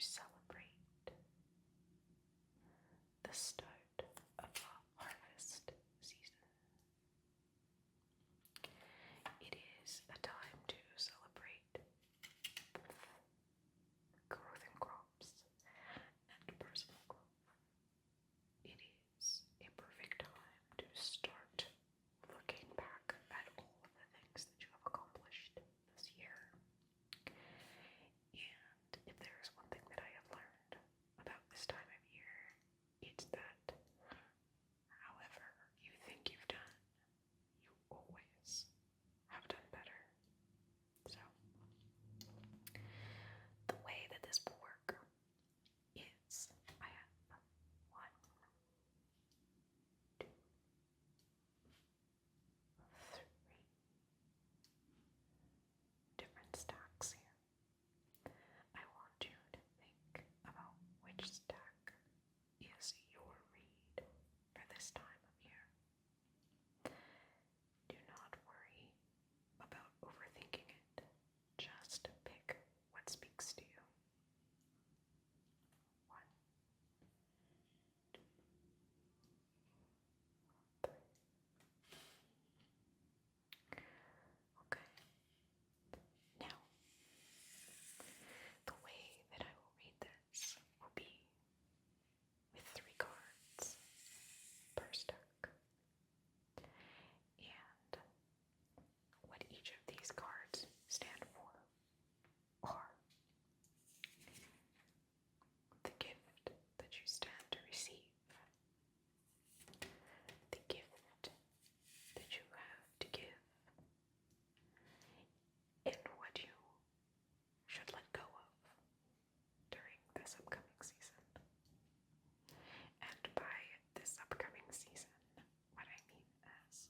celebrate the start of the harvest season. It is a time to celebrate both growth in crops and personal growth. It is a perfect time to start looking back at all of the things that you have accomplished this year. And if there is one thing that I have learned about this time of year, it's that however you think you've done, you always have done better. So, the way that this will work is I have 1, 2, 3 different stacks here. I want you to think about which stack is your read for this time of year. Do not worry about overthinking it. Just pick what speaks to you. 1, 2, 3. Okay. Now, the way that I will read this will be with 3 cards per stack. And what each of these cards stand for are the gift that you stand to receive, the gift that you have to give, and what you should let go of during this upcoming season. And by this upcoming season, what I mean is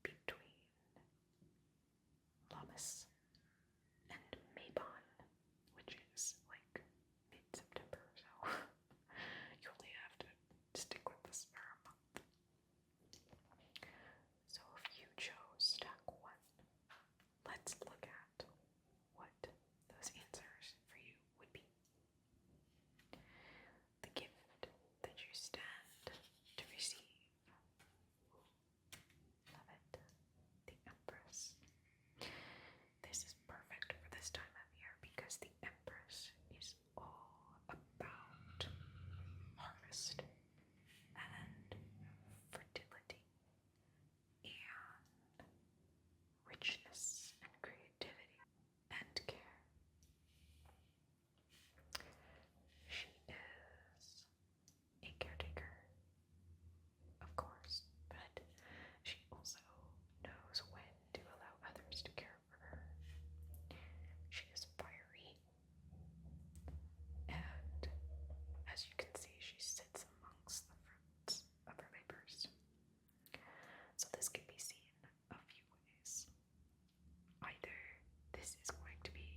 between Lammas and Mabon, which is like mid-September, so you only have to stick with this for a month. So if you chose stack 1, let's look at what those answers for you would be. The gift that you stand to receive. Love it. The Empress. This is perfect for this time of year because the Empress is all about harvest and fertility and richness and creativity and care. She is a caretaker, of course, but she also knows when to allow others to care for her. She is fiery, and as you can see, she sits amongst the fruits of her labors. So this can be seen a few ways. Either this is going to be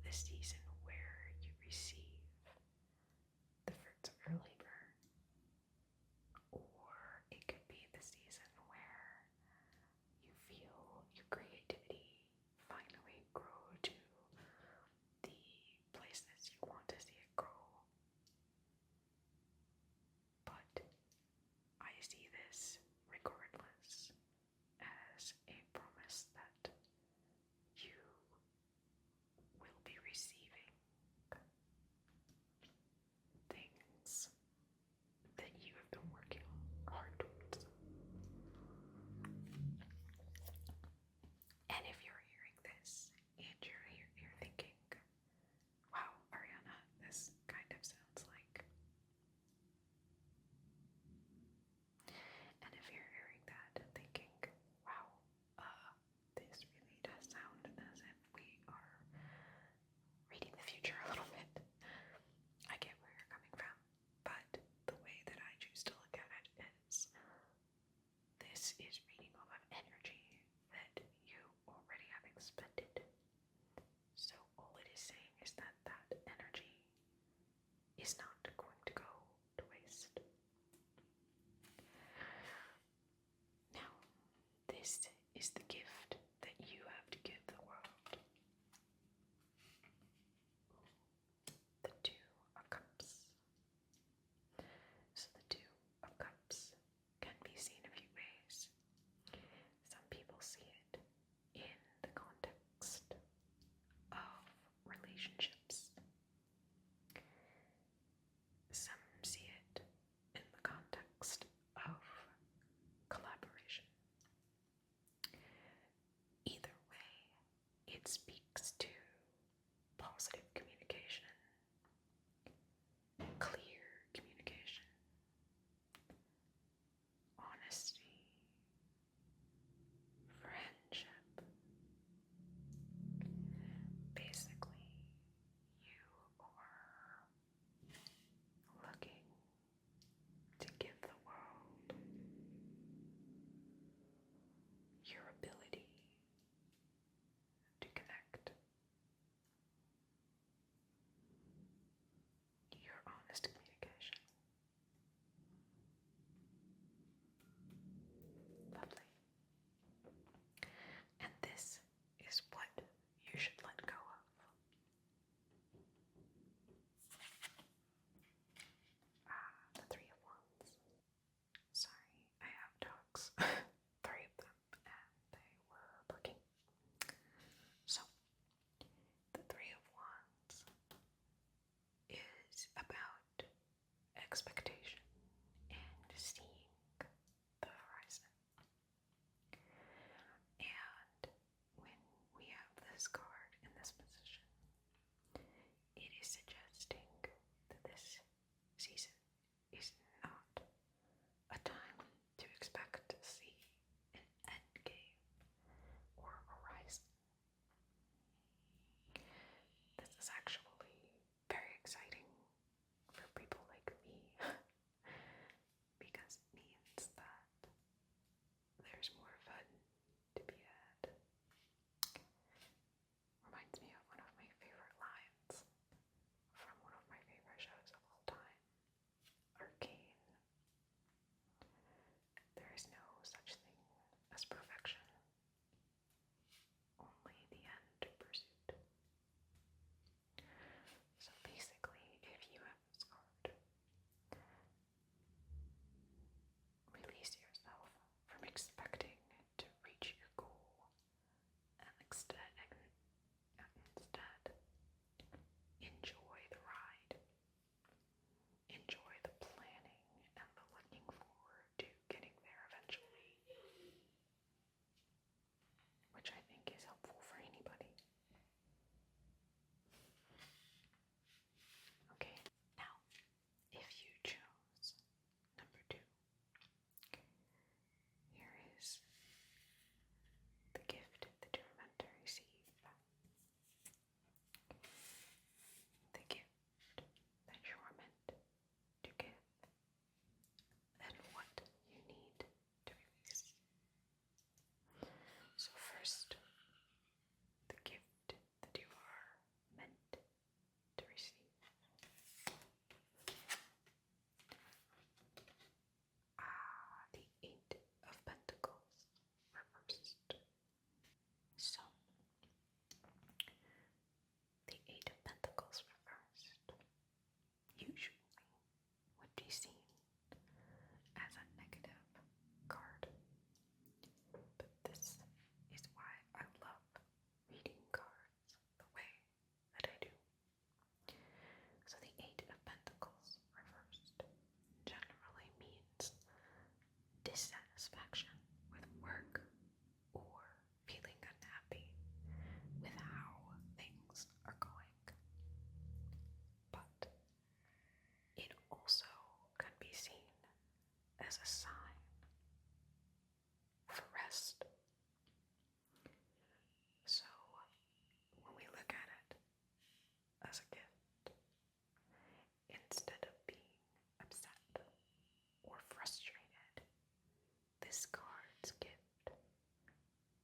the season where you receive the fruits of your labor, or it could be the season where you feel your creativity finally grow to the places you want to see it grow. But I see this regardless as a promise that you will be receiving things that you have been working hard towards. And if you're hearing this and you're thinking, wow, Ariana, this kind of sounds like. And if you're hearing that and thinking, wow, this really does sound as if we are reading the future a little bit, I get where you're coming from. But the way that I choose to look at it is this is reading off of energy that you already have expended. So all it is saying is that that energy is not going to go to waste. Now, this is the gift that you have to give the world. The 2 expectation and seeing the horizon. And when we have this card in this position, it is suggesting that this season is not a time to expect to see an end game or horizon. This is actually very exciting for people like me because it means that there's more fun to be had. Reminds me of one of my favorite lines from one of my favorite shows of all time, Arcane. There is no such thing as perfection, only the end pursuit. So basically, if you have this card, release yourself from expecting to reach your goal and instead enjoy the ride. Enjoy the planning and the looking forward to getting there eventually, which I think is helpful for anybody. Okay, now, if you chose number 2, here is the gift that you're meant to receive. The gift that you are meant to give, and what you need to release. So first, the gift that you are meant to receive. The Eight of Pentacles reversed. So, the Eight of Pentacles reversed usually would be seen as a negative card. But this is why I love reading cards the way that I do. So the Eight of Pentacles reversed generally means dissatisfaction with work or feeling unhappy with how things are going. But it also can be seen as a sign for rest. So when we look at it as a gift, instead of being upset or frustrated, this card's gift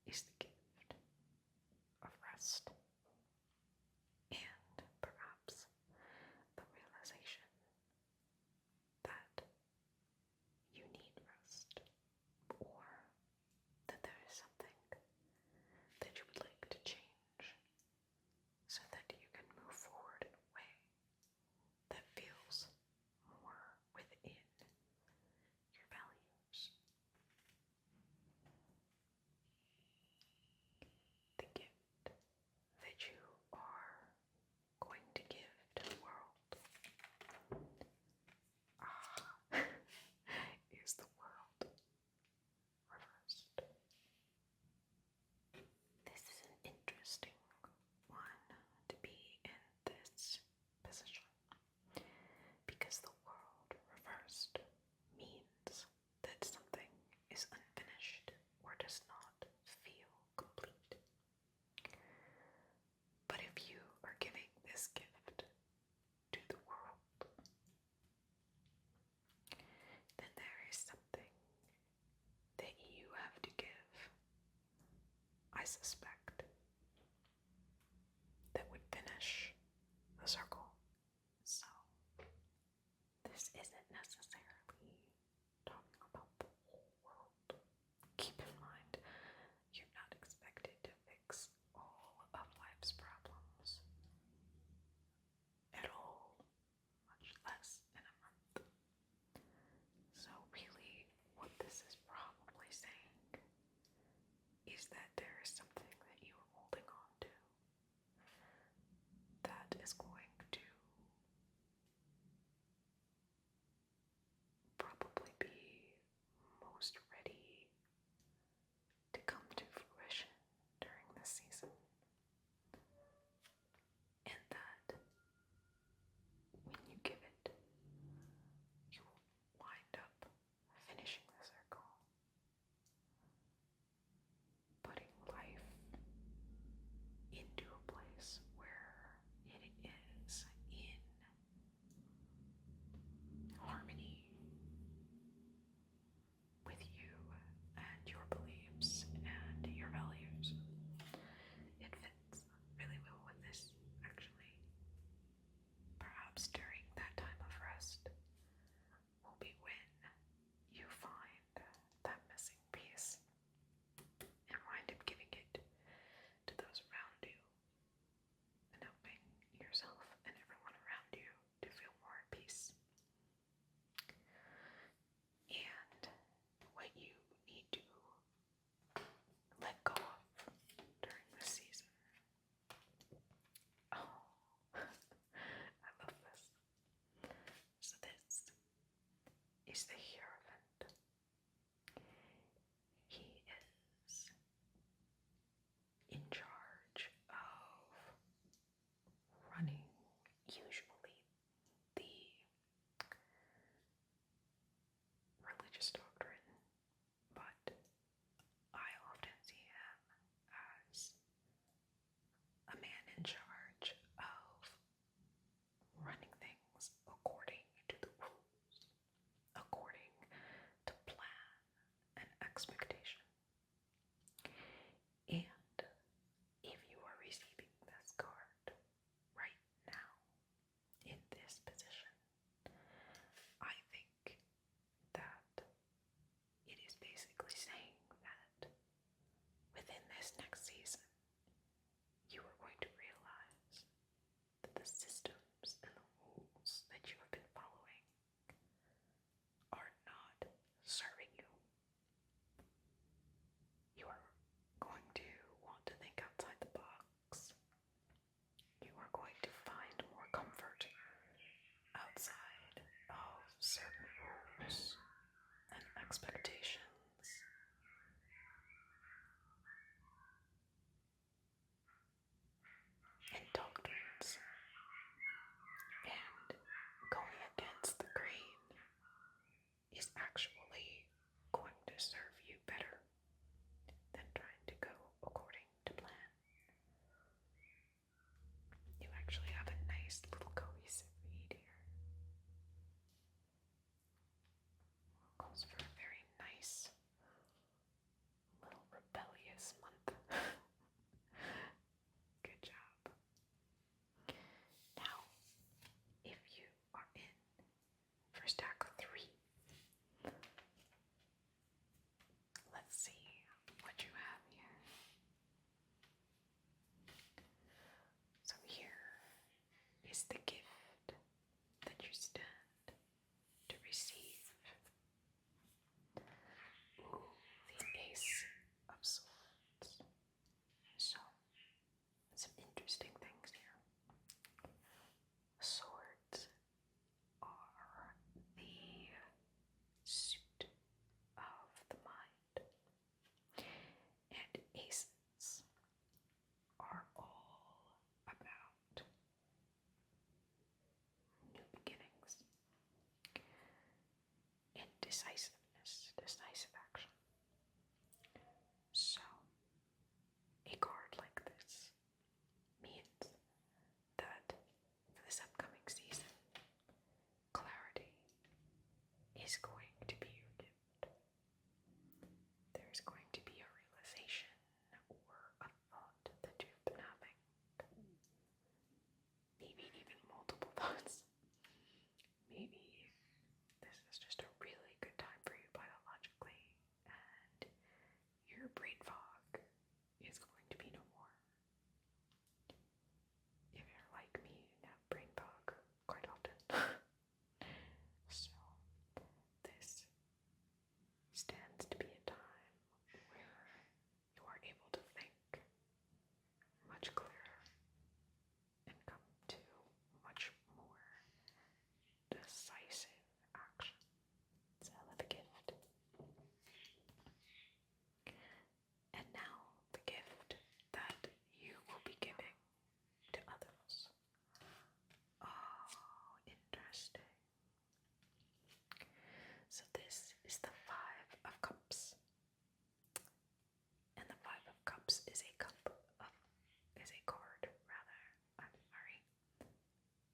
is the gift of rest and perhaps the realization that you need rest, or that there is something that you would like to change so that you can move forward in a way that feels more within your values. The gift that you are going to give to the world is the world reversed. This is an interesting one to be in this position because the world reversed means that something is unfinished or does not feel complete. But if you are giving this gift to the world, then there is something that you have to give, I suspect, that would finish the circle. So, this isn't necessarily talking about the whole world. Keep in mind, you're not expected to fix all of life's problems at all, much less in a month. So really, what this is probably saying is that there is something that you are holding on to that is going to is the Hierophant. He is in charge of running, usually, the religious doctrine, but I often see him as a man in charge of running things according to the rules, according to plan and expectation. And if you are receiving this card right now in this position, I think that it is basically saying that within this next season, you are going to realize that the systems and the rules that you have been following are not serving you. You are going to want to think outside the box. You are going to find more comfort outside of certain rules and expectations. And doctrines. And going against the grain is actually going to serve you better than trying to go according to plan. You actually have a nice little cohesive read here. Calls for a very nice little rebellious month. Good job. Now, if you are in for stack 3, let's see what you have here. So here is the gift that you stand to receive. Ooh, the Ace of Swords. So, some interesting things here. Swords are the suit of the mind, and aces are all about new beginnings and decisiveness, decisive action. So, a card like this means that for this upcoming season, clarity is going to be your gift. There's going to be a realization or a thought that you've been having. Maybe even multiple thoughts. Maybe this is just a really good time for you biologically, and your brain fog is going to be no more. If you're like me and have brain fog quite often. So, this stands to be a time where you are able to think much clearer and come to much more decisive action. It's a hell of a gift. And now the gift that you will be giving to others. Oh, interesting. So this is the Five of Cups. And the Five of Cups is a card,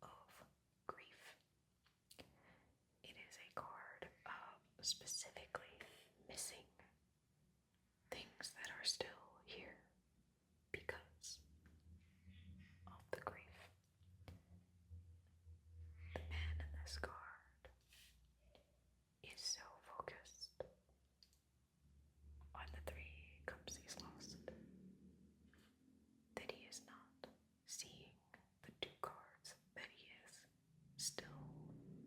of grief. It is a card of specifically missing things that are still here because of the grief. The man in this card is so focused on the 3 cups he's lost that he is not seeing the 2 cards that he is still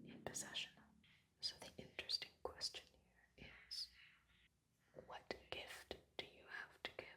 in possession of. So the interesting question here is, what gift do you have to give?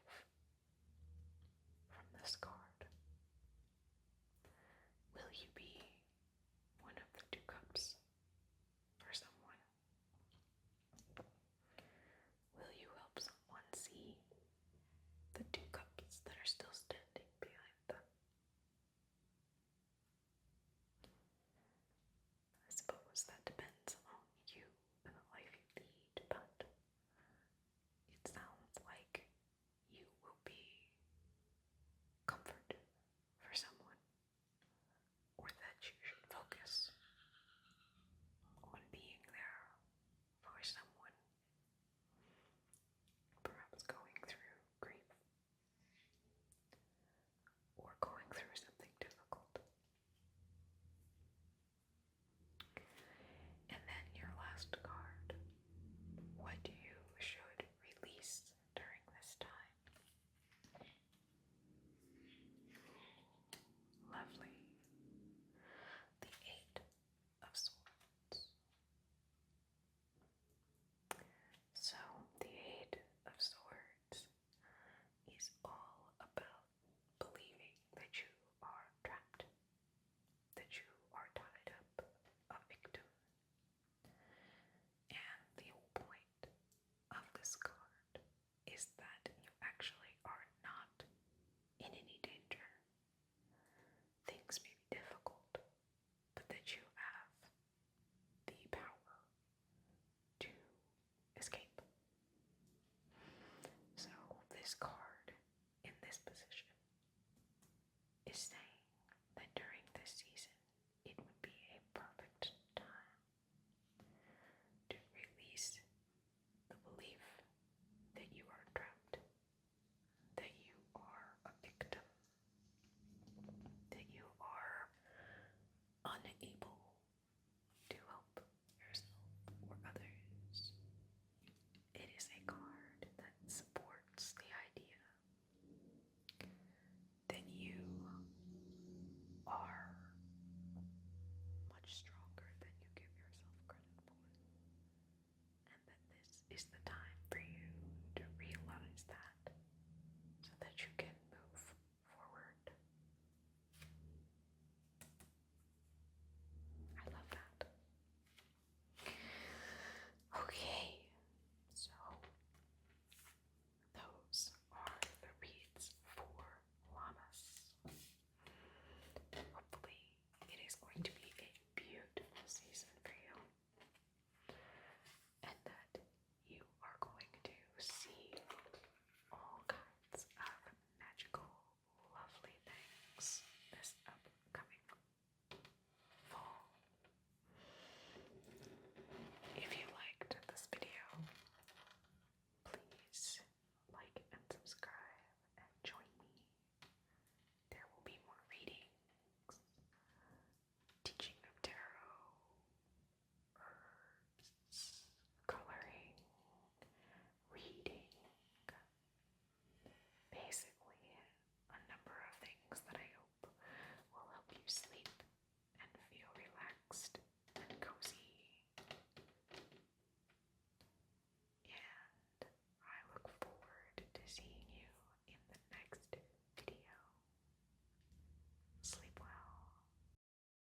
next